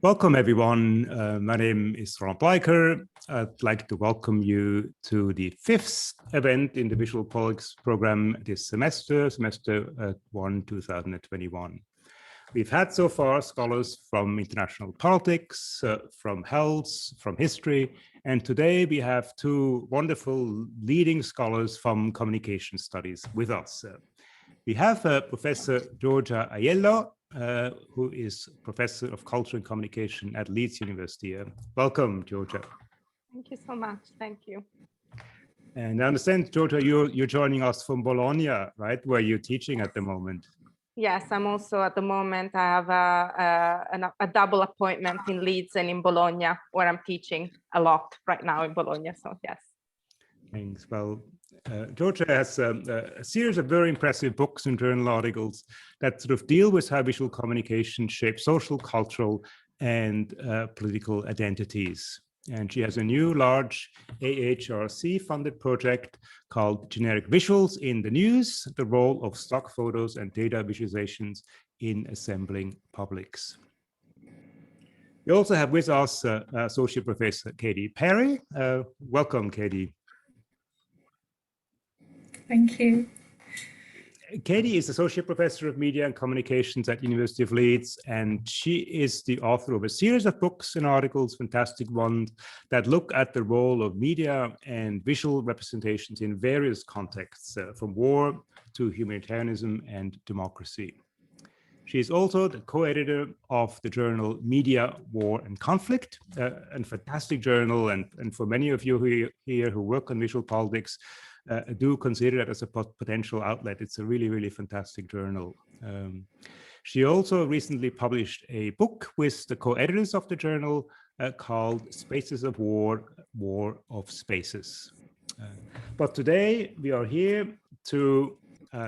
Welcome, everyone. My name is Roland Bleiker. I'd like to welcome you to the fifth event in the Visual Politics program this semester 1, 2021. We've had so far scholars from international politics, from health, from history, and today we have two wonderful leading scholars from communication studies with us. We have Professor Giorgia Aiello, who is Professor of Culture and Communication at Leeds University. Welcome, Giorgia. Thank you so much. Thank you. And I understand, Giorgia, you're joining us from Bologna, right, where you're teaching at the moment. Yes, I'm also at the moment. I have a double appointment in Leeds and in Bologna, where I'm teaching a lot right now in Bologna. So yes. Thanks. Well, Giorgia has a series of very impressive books and journal articles that sort of deal with how visual communication shapes social, cultural, and political identities. And she has a new large AHRC-funded project called Generic Visuals in the News, the role of stock photos and data visualizations in assembling publics. We also have with us Associate Professor Katy Parry. Welcome, Katy. Thank you. Katy is Associate Professor of Media and Communications at University of Leeds, and she is the author of a series of books and articles, fantastic ones, that look at the role of media and visual representations in various contexts, from war to humanitarianism and democracy. She is also the co-editor of the journal Media, War and Conflict, a fantastic journal, and for many of you here who work on visual politics, do consider it as a potential outlet. It's a really, really fantastic journal. She also recently published a book with the co-editors of the journal called Spaces of War, War of Spaces. But today we are here to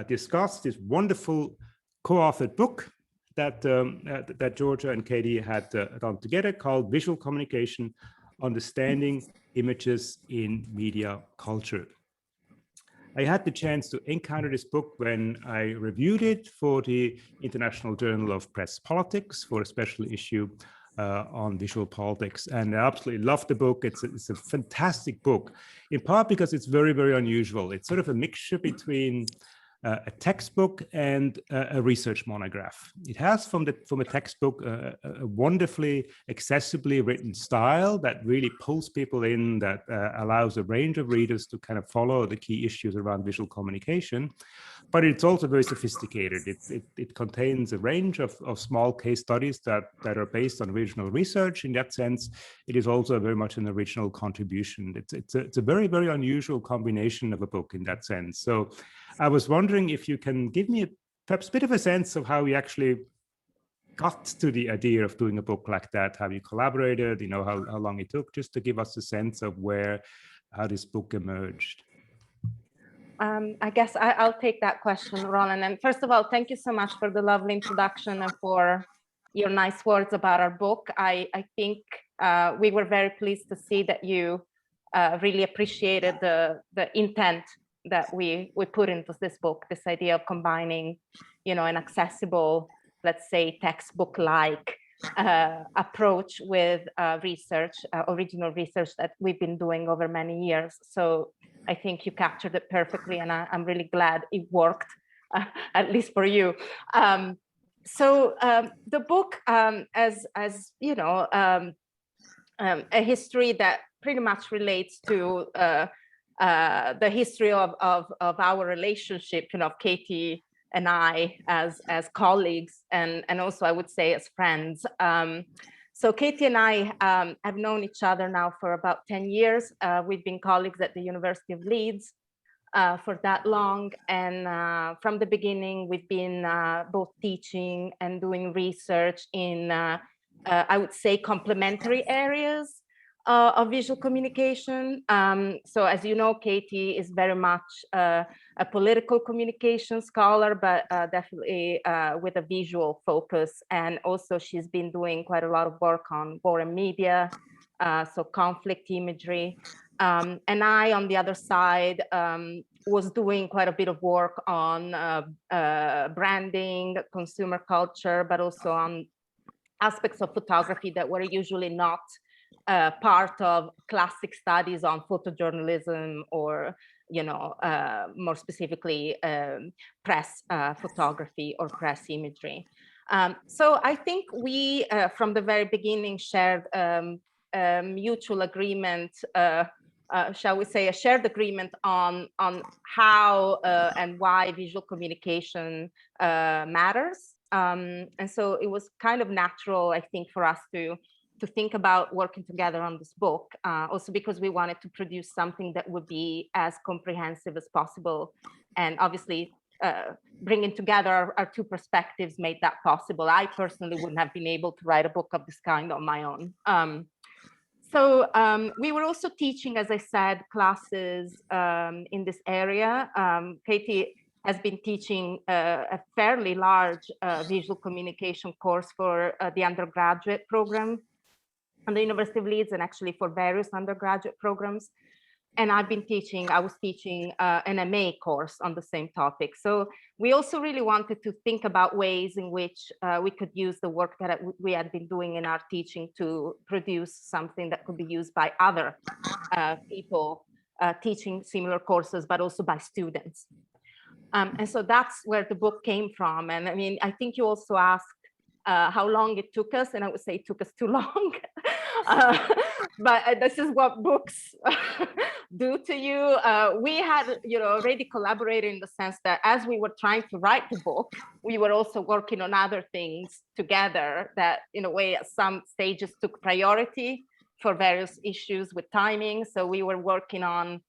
discuss this wonderful co-authored book that, that Giorgia and Katy had done together called Visual Communication, Understanding Images in Media Culture. I had the chance to encounter this book when I reviewed it for the International Journal of Press Politics for a special issue on visual politics. And I absolutely love the book. It's a fantastic book, in part because it's very, very unusual. It's sort of a mixture between a textbook and a research monograph. It has from a textbook a wonderfully accessibly written style that really pulls people in, that allows a range of readers to kind of follow the key issues around visual communication. But it's also very sophisticated. It contains a range of small case studies that are based on original research. In that sense, it is also very much an original contribution. It's a very, very unusual combination of a book in that sense. So I was wondering if you can give me perhaps a bit of a sense of how you actually got to the idea of doing a book like that, how you collaborated, you know, how long it took, just to give us a sense of how this book emerged. I guess I'll take that question, Roland. And first of all, thank you so much for the lovely introduction and for your nice words about our book. I think we were very pleased to see that you really appreciated the intent that we put into this book, this idea of combining, you know, an accessible, let's say, textbook-like approach with research, original research that we've been doing over many years. So I think you captured it perfectly, and I'm really glad it worked, at least for you. So the book, as you know, a history that pretty much relates to the history of our relationship, you know, of Katy and I as colleagues, and also I would say as friends. So Katy and I have known each other now for about 10 years. We've been colleagues at the University of Leeds for that long. And from the beginning, we've been both teaching and doing research in, I would say, complementary areas of visual communication. So as you know, Katy is very much a political communication scholar, but definitely with a visual focus. And also she's been doing quite a lot of work on war and media, so conflict imagery. And I, on the other side, was doing quite a bit of work on branding, consumer culture, but also on aspects of photography that were usually not part of classic studies on photojournalism or, more specifically, press photography or press imagery. So I think we, from the very beginning, shared mutual agreement, shall we say, a shared agreement on how and why visual communication matters. And so it was kind of natural, I think, for us to think about working together on this book, also because we wanted to produce something that would be as comprehensive as possible. And obviously, bringing together our two perspectives made that possible. I personally wouldn't have been able to write a book of this kind on my own. So we were also teaching, as I said, classes in this area. Katy has been teaching a fairly large visual communication course for the undergraduate program on the University of Leeds, and actually for various undergraduate programs. And I was teaching an MA course on the same topic. So we also really wanted to think about ways in which we could use the work that we had been doing in our teaching to produce something that could be used by other people teaching similar courses, but also by students. And so that's where the book came from. And I mean, I think you also asked how long it took us, and I would say it took us too long. But this is what books do to you. We had, already collaborated in the sense that as we were trying to write the book, we were also working on other things together that, in a way, at some stages took priority for various issues with timing. So we were working on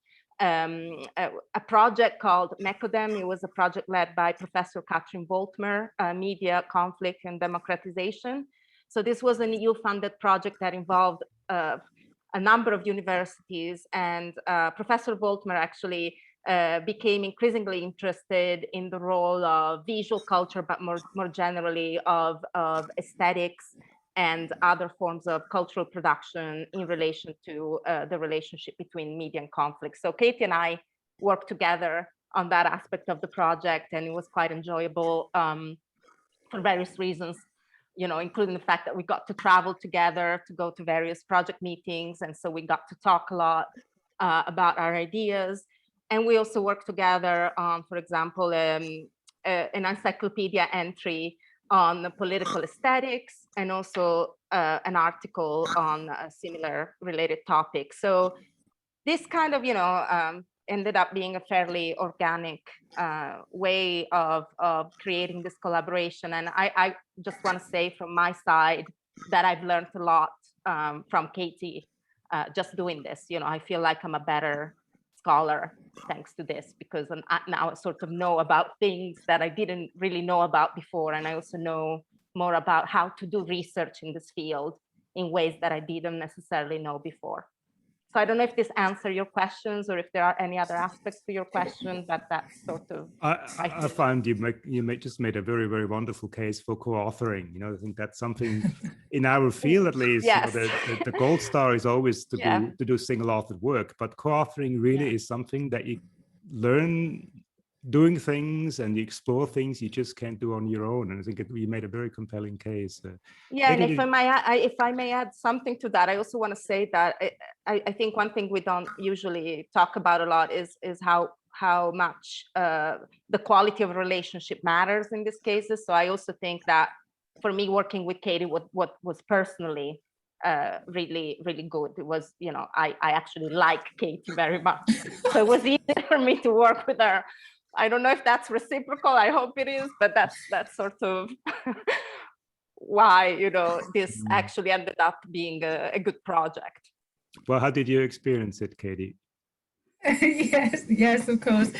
a project called MECODEM. It was a project led by Professor Katrin Boltmer, Media, Conflict and Democratization. So this was an EU-funded project that involved a number of universities, and Professor Boltmer actually became increasingly interested in the role of visual culture, but more generally of aesthetics and other forms of cultural production in relation to the relationship between media and conflict. So Katy and I worked together on that aspect of the project, and it was quite enjoyable for various reasons, including the fact that we got to travel together to go to various project meetings. And so we got to talk a lot about our ideas. And we also worked together on, for example, an encyclopedia entry on the political aesthetics, and also an article on a similar related topic. So this kind of, ended up being a fairly organic way of creating this collaboration. And I just want to say from my side that I've learned a lot from Katy just doing this. I feel like I'm a better scholar thanks to this, because now I sort of know about things that I didn't really know about before. And I also know more about how to do research in this field in ways that I didn't necessarily know before. So I don't know if this answers your questions or if there are any other aspects to your question, but that's sort of. I find you just made a very, very wonderful case for co-authoring. I think that's something in our field, at least. Yes. The gold star is always to do single-authored work, but co-authoring really is something that you learn doing things and you explore things you just can't do on your own. And I think you made a very compelling case. And if I may add something to that, I also want to say that I think one thing we don't usually talk about a lot is how much the quality of a relationship matters in these cases. So I also think that for me, working with Katy, what was personally really, really good. It was, I actually like Katy very much. So it was easy for me to work with her. I don't know if that's reciprocal. I hope it is, but that's sort of why, this actually ended up being a good project. Well, how did you experience it, Katy? Yes, of course.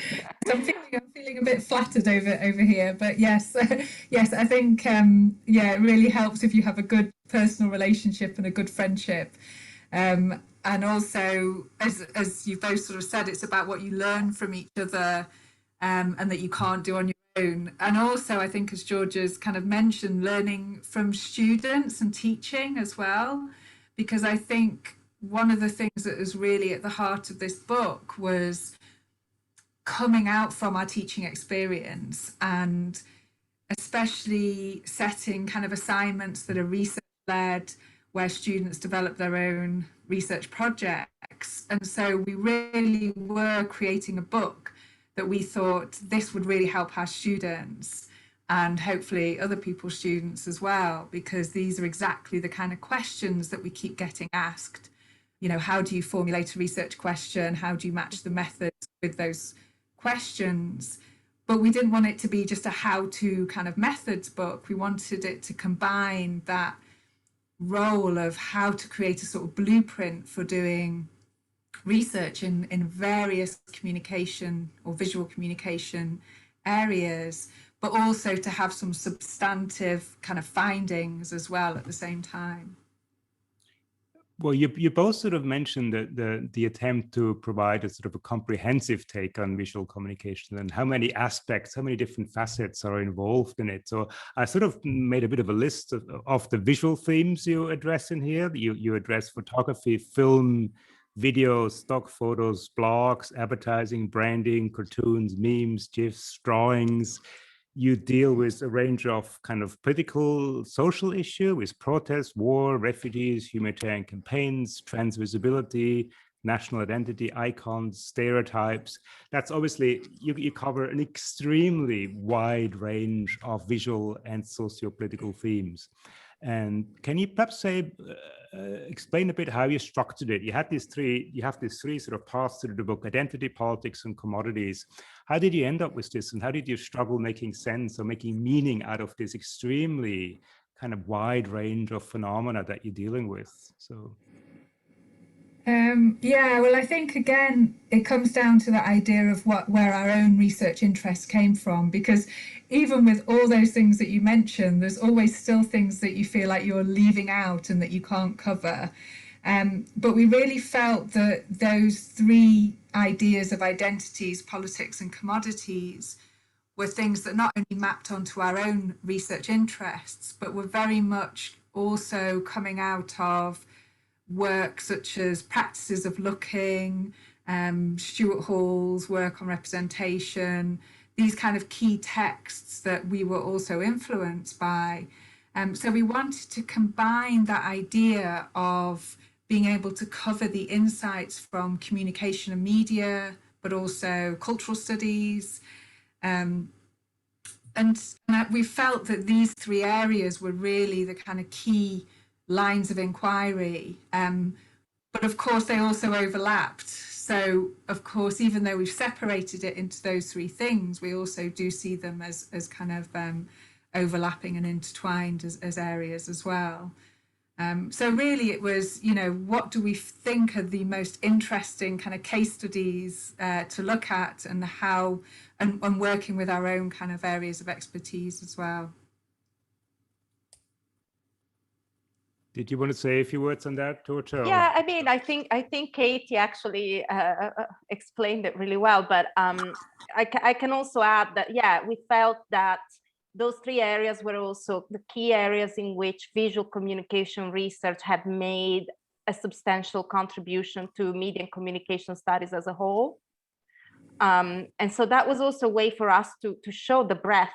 So I'm feeling a bit flattered over here, but yes, I think it really helps if you have a good personal relationship and a good friendship. And also, as you both sort of said, it's about what you learn from each other, and that you can't do on your own. And also, I think, as Giorgia's kind of mentioned, learning from students and teaching as well, because I think one of the things that was really at the heart of this book was coming out from our teaching experience and especially setting kind of assignments that are research-led, where students develop their own research projects. And so we really were creating a book that we thought this would really help our students and hopefully other people's students as well, because these are exactly the kind of questions that we keep getting asked. You know, how do you formulate a research question? How do you match the methods with those questions? But we didn't want it to be just a how-to kind of methods book. We wanted it to combine that role of how to create a sort of blueprint for doing research in various communication or visual communication areas, but also to have some substantive kind of findings as well at the same time. Well, you both sort of mentioned the attempt to provide a sort of a comprehensive take on visual communication and how many aspects, how many different facets are involved in it. So I sort of made a bit of a list of the visual themes you address in here. You address photography, film, video, stock photos, blogs, advertising, branding, cartoons, memes, GIFs, drawings. You deal with a range of kind of political, social issue with protests, war, refugees, humanitarian campaigns, trans visibility, national identity, icons, stereotypes. That's obviously, you cover an extremely wide range of visual and socio-political themes. And can you perhaps say, explain a bit how you structured it? You have these three sort of paths through the book: identity, politics, and commodities. How did you end up with this, and how did you struggle making sense or making meaning out of this extremely kind of wide range of phenomena that you're dealing with? So. Yeah, well, I think again, it comes down to the idea of where our own research interests came from, because even with all those things that you mentioned, there's always still things that you feel like you're leaving out and that you can't cover. But we really felt that those three ideas of identities, politics, and commodities were things that not only mapped onto our own research interests, but were very much also coming out of work such as Practices of Looking, Stuart Hall's work on representation, these kind of key texts that we were also influenced by. So we wanted to combine that idea of being able to cover the insights from communication and media, but also cultural studies. And we felt that these three areas were really the kind of key lines of inquiry, but of course they also overlapped. So of course, even though we've separated it into those three things, we also do see them as kind of overlapping and intertwined as areas as well. So really it was, you know, what do we think are the most interesting kind of case studies to look at, and how, and working with our own kind of areas of expertise as well. Did you want to say a few words on that, Giorgia? Yeah, I mean, I think Katy actually explained it really well, but I can also add that, yeah, we felt that those three areas were also the key areas in which visual communication research had made a substantial contribution to media and communication studies as a whole. And so that was also a way for us to show the breadth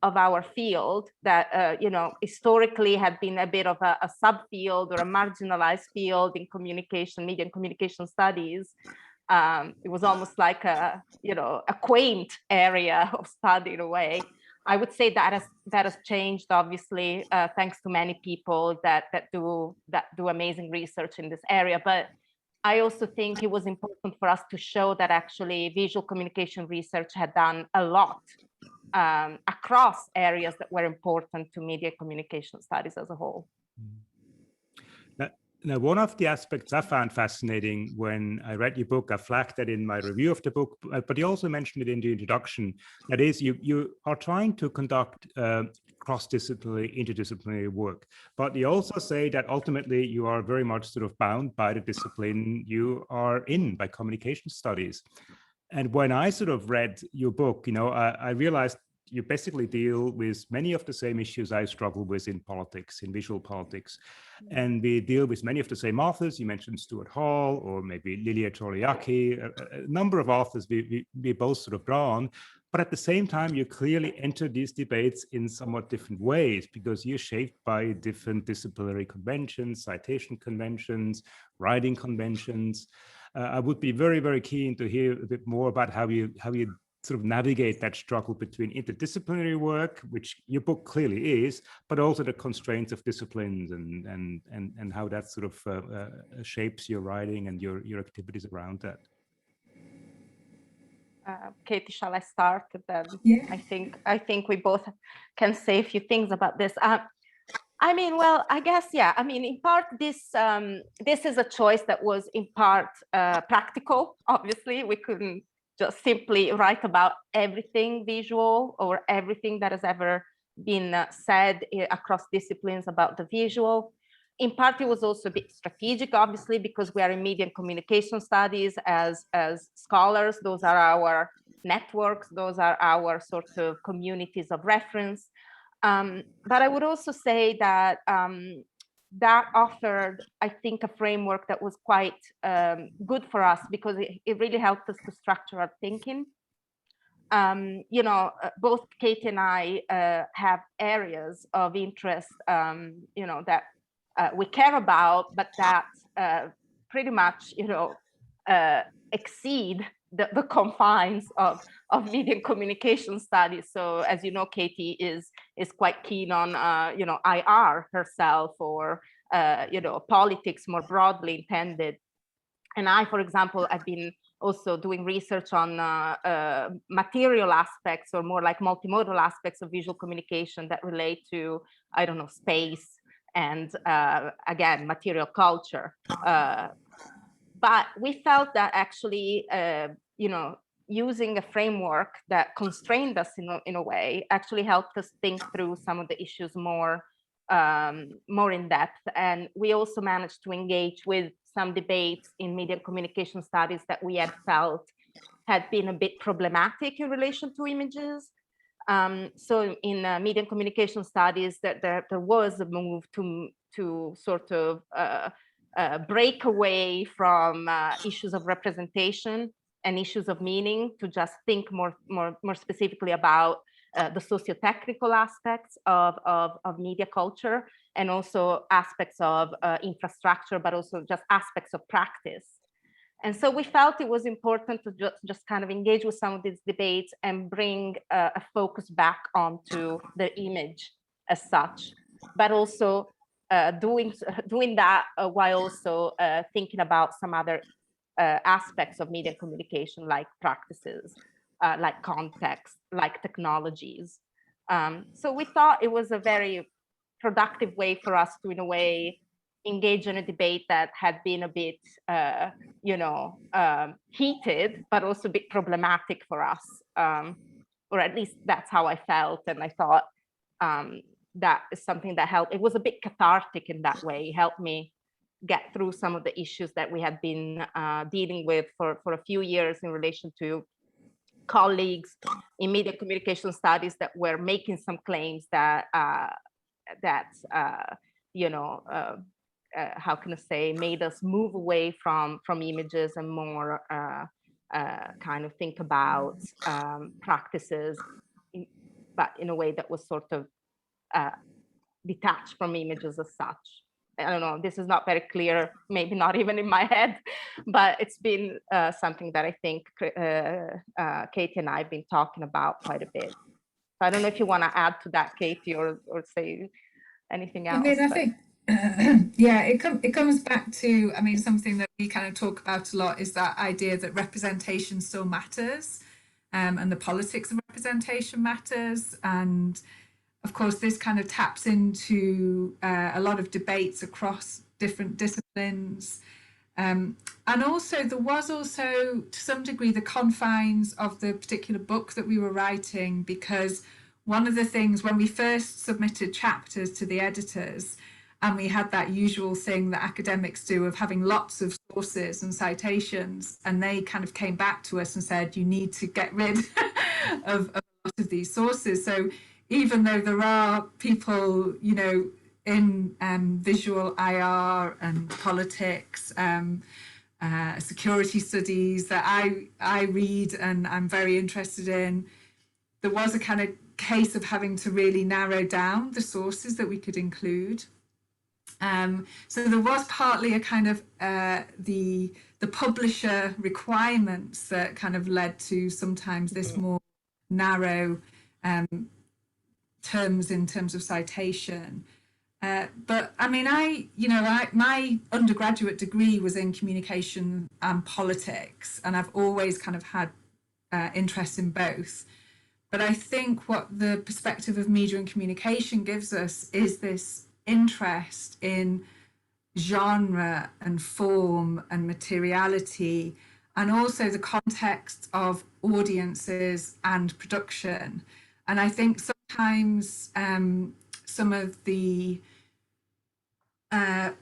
of our field that, you know, historically had been a bit of a subfield or a marginalized field in communication, media and communication studies. It was almost like a, you know, a quaint area of study in a way. I would say that has changed, obviously, thanks to many people that do amazing research in this area. But I also think it was important for us to show that actually visual communication research had done a lot across areas that were important to media communication studies as a whole. Now, one of the aspects I found fascinating when I read your book, I flagged that in my review of the book, but you also mentioned it in the introduction, that is, you are trying to conduct cross-disciplinary, interdisciplinary work, but you also say that ultimately you are very much sort of bound by the discipline you are in, by communication studies. And when I sort of read your book, you know, I realized you basically deal with many of the same issues I struggle with in politics, in visual politics. And we deal with many of the same authors. You mentioned Stuart Hall, or maybe Lilia Choriaki, a number of authors we both sort of draw on. But at the same time, you clearly enter these debates in somewhat different ways because you're shaped by different disciplinary conventions, citation conventions, writing conventions. I would be very, very keen to hear a bit more about how you sort of navigate that struggle between interdisciplinary work, which your book clearly is, but also the constraints of disciplines and how that sort of shapes your writing and your activities around that. Katy, shall I start? Then Yeah. I think we both can say a few things about this. I mean, well, I guess, yeah. I mean, in part, this is a choice that was in part practical. Obviously, we couldn't just simply write about everything visual or everything that has ever been said across disciplines about the visual. In part, it was also a bit strategic, obviously, because we are in media and communication studies as scholars. Those are our networks. Those are our sort of communities of reference. But I would also say that that offered, I think, a framework that was quite good for us because it really helped us to structure our thinking. You know, both Katy and I have areas of interest, you know, that we care about, but that pretty much, you know, exceed the confines of media and communication studies. So, as you know, Katy is quite keen on, you know, IR herself, or you know, politics more broadly intended. And I, for example, I've been also doing research on material aspects, or more like multimodal aspects of visual communication that relate to, I don't know, space and again, material culture. But we felt that actually, you know, using a framework that constrained us in a way actually helped us think through some of the issues more in depth. And we also managed to engage with some debates in media and communication studies that we had felt had been a bit problematic in relation to images. So in media and communication studies, there was a move to sort of break away from issues of representation and issues of meaning, to just think more specifically about the socio-technical aspects of media culture, and also aspects of infrastructure, but also just aspects of practice. And so we felt it was important to just kind of engage with some of these debates and bring a focus back onto the image as such, but also doing that while also thinking about some other aspects of media communication, like practices, like context, like technologies. So we thought it was a very productive way for us to, in a way, engage in a debate that had been a bit, you know, heated, but also a bit problematic for us, or at least that's how I felt. And I thought that is something that helped. It was a bit cathartic in that way. It helped me get through some of the issues that we had been dealing with for a few years in relation to colleagues in media communication studies that were making some claims that you know, how can I say, made us move away from images and more kind of think about practices, but in a way that was sort of detached from images as such. I don't know, this is not very clear, maybe not even in my head, but it's been something that I think Katy and I have been talking about quite a bit. So I don't know if you want to add to that, Katy, or say anything else. I mean, I think, yeah, it comes back to, I mean, something that we kind of talk about a lot is that idea that representation still matters, and the politics of representation matters. And of course, this kind of taps into a lot of debates across different disciplines. And also, there was also, to some degree, the confines of the particular book that we were writing, because one of the things when we first submitted chapters to the editors, and we had that usual thing that academics do of having lots of sources and citations, and they kind of came back to us and said, you need to get rid of a lot of these sources. So even though there are people, you know, in visual IR and politics, security studies that I read and I'm very interested in, there was a kind of case of having to really narrow down the sources that we could include. So there was partly a kind of the publisher requirements that kind of led to sometimes this more narrow terms in terms of citation. But I mean, my undergraduate degree was in communication and politics, and I've always kind of had interest in both. But I think what the perspective of media and communication gives us is this interest in genre and form and materiality, and also the context of audiences and production. And I think sometimes some of the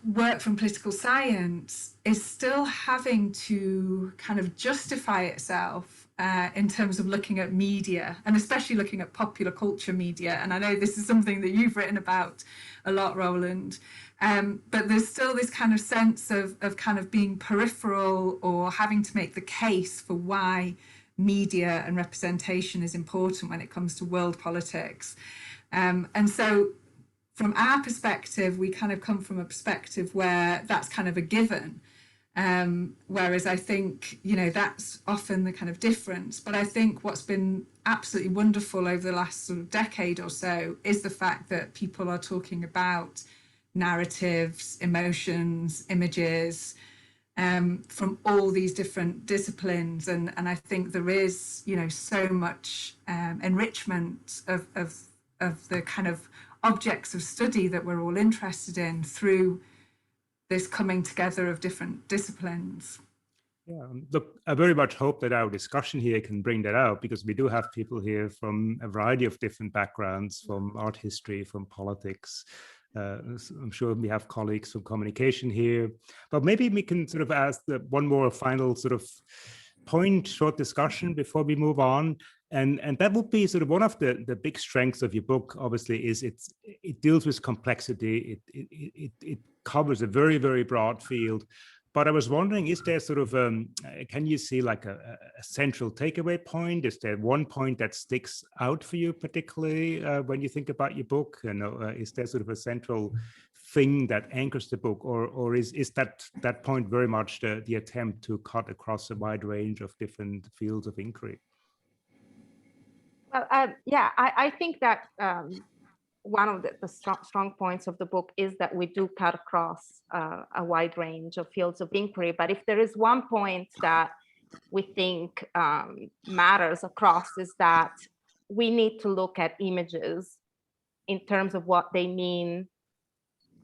work from political science is still having to kind of justify itself in terms of looking at media, and especially looking at popular culture media. And I know this is something that you've written about a lot, Roland, but there's still this kind of sense of kind of being peripheral, or having to make the case for why media and representation is important when it comes to world politics. And so from our perspective, we kind of come from a perspective where that's kind of a given. Whereas I think, that's often the kind of difference. But I think what's been absolutely wonderful over the last sort of decade or so is the fact that people are talking about narratives, emotions, images from all these different disciplines. And I think there is, so much enrichment of the kind of objects of study that we're all interested in through this coming together of different disciplines. Yeah, look, I very much hope that our discussion here can bring that out, because we do have people here from a variety of different backgrounds, from art history, from politics. I'm sure we have colleagues from communication here, but maybe we can sort of ask one more final sort of short discussion before we move on. And that would be sort of one of the big strengths of your book, obviously, is it deals with complexity. It covers a very, very broad field. But I was wondering, is there sort of, can you see like a central takeaway point? Is there one point that sticks out for you particularly when you think about your book? Is there sort of a central thing that anchors the book, or is that point very much the attempt to cut across a wide range of different fields of inquiry? Well, I think that one of the strong points of the book is that we do cut across a wide range of fields of inquiry. But if there is one point that we think matters across, is that we need to look at images in terms of what they mean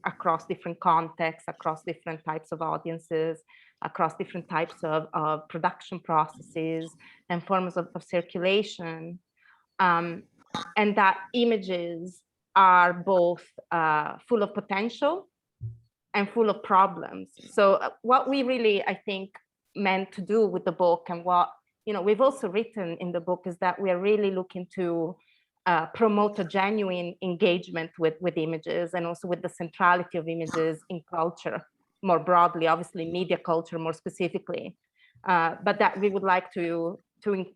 across different contexts, across different types of audiences, across different types of production processes and forms of circulation. And that images are both full of potential and full of problems. So what we really, I think, meant to do with the book, and what we've also written in the book, is that we are really looking to promote a genuine engagement with images, and also with the centrality of images in culture more broadly, obviously media culture more specifically, but that we would like to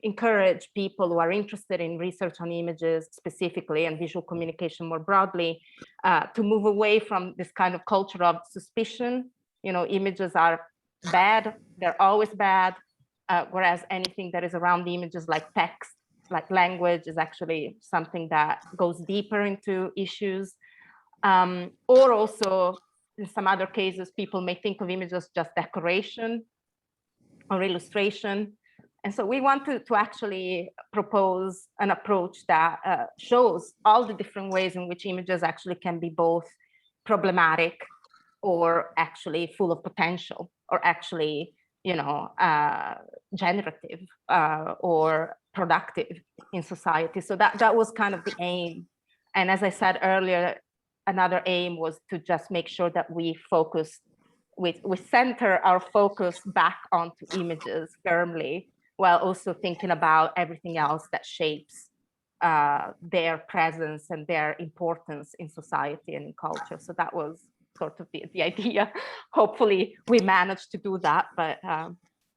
encourage people who are interested in research on images specifically, and visual communication more broadly, to move away from this kind of culture of suspicion. Images are bad, they're always bad, whereas anything that is around the images, like text, like language, is actually something that goes deeper into issues. Or also, in some other cases, people may think of images as just decoration or illustration. And so we want to actually propose an approach that shows all the different ways in which images actually can be both problematic, or actually full of potential, or actually, generative or productive in society. So that was kind of the aim. And as I said earlier, another aim was to just make sure that we center our focus back onto images firmly, while also thinking about everything else that shapes their presence and their importance in society and in culture. So that was sort of the idea. Hopefully we managed to do that, but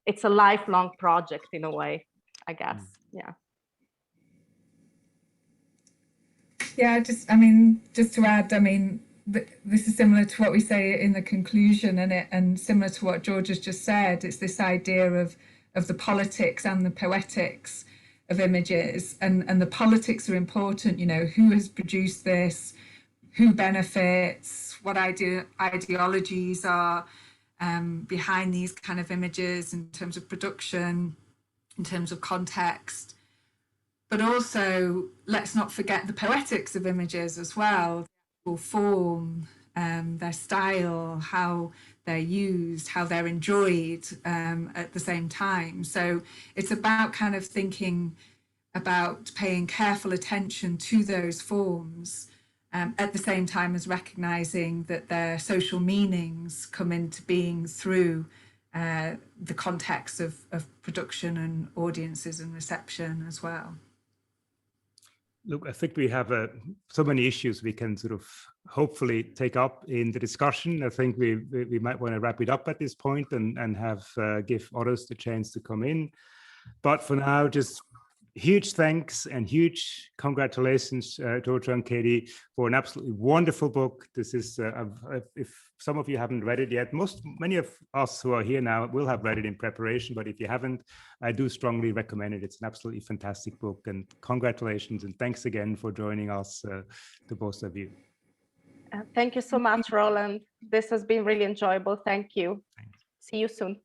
it's a lifelong project in a way, I guess. Yeah. Yeah, just to add, this is similar to what we say in the conclusion, and similar to what Giorgia's just said. It's this idea of the politics and the poetics of images, and the politics are important. You know, who has produced this, who benefits, what ideologies are behind these kind of images in terms of production, in terms of context. But also, let's not forget the poetics of images as well, their form, their style, how they're used, how they're enjoyed at the same time. So it's about kind of thinking about paying careful attention to those forms at the same time as recognizing that their social meanings come into being through the context of production and audiences and reception as well. Look, I think we have so many issues we can sort of hopefully take up in the discussion. I think we might want to wrap it up at this point and have give others the chance to come in. But for now, just huge thanks and huge congratulations, Giorgia and Katy, for an absolutely wonderful book. This is, if some of you haven't read it yet, many of us who are here now will have read it in preparation, but if you haven't, I do strongly recommend it. It's an absolutely fantastic book, and congratulations and thanks again for joining us, to both of you. Thank you so much, Roland. This has been really enjoyable. Thank you. See you soon.